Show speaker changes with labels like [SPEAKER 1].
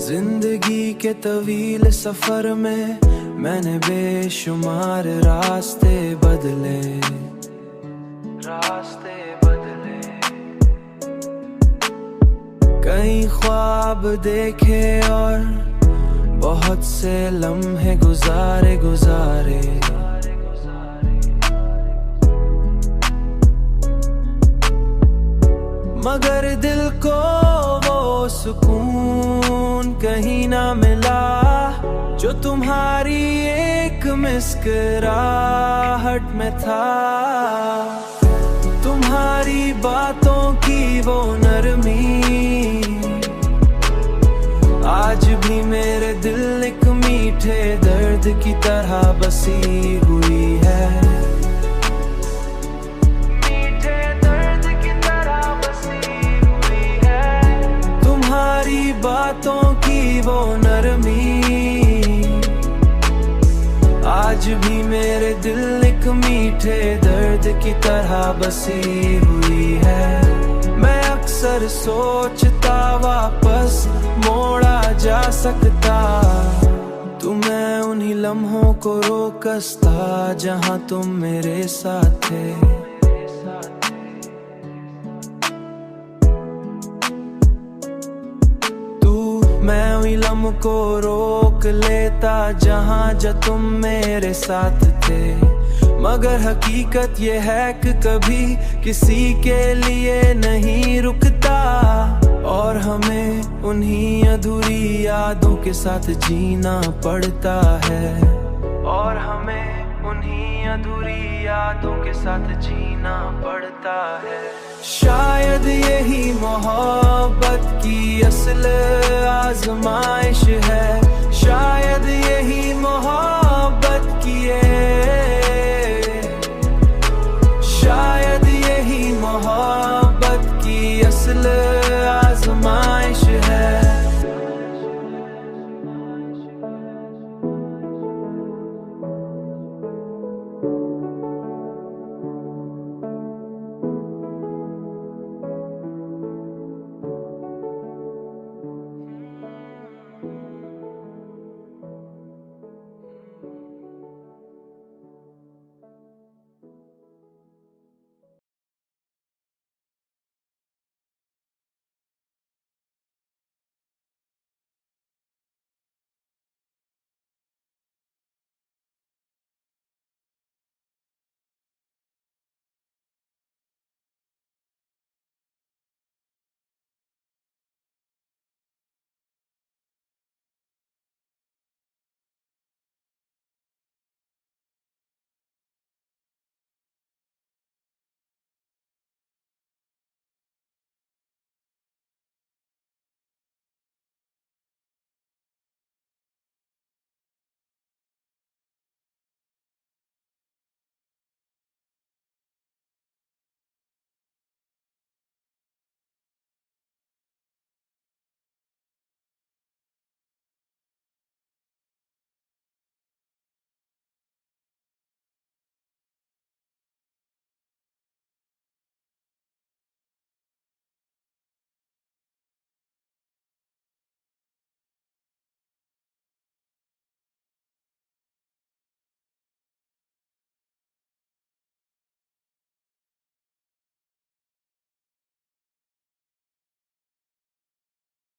[SPEAKER 1] जिंदगी के तवील सफर में मैंने बेशुमार रास्ते बदले। कई ख्वाब देखे और बहुत से लम्हे गुजारे। मगर दिल को वो सुकून कहीं ना मिला जो तुम्हारी एक मुस्कुराहट में था। तुम्हारी बातों की वो नरमी आज भी मेरे दिल एक मीठे दर्द की तरह बसी हुई है। मीठे दर्द की तरह बसी हुई है। तुम्हारी बातों की वो नरमी आज भी मेरे दिल एक मीठे दर्द की तरह बसी हुई है। मैं अक्सर सोचता वापस मोड़ा जा सकता तो मैं उन्हीं लम्हों को रोकता जहां तुम मेरे साथ थे। मैं उन्हीं लम्हों को रोक लेता जहां तुम मेरे साथ थे। मगर हकीकत ये है कि कभी किसी के लिए नहीं रुकता और हमें उन्हीं अधूरी यादों के साथ जीना पड़ता है। और हमें उन्हीं अधूरी यादों के साथ जीना पड़ता है। शायद यही मोहब्बत की असल आजमाइश है। शायद यही मोहब्बत की शायद यही मोहब्बत की असल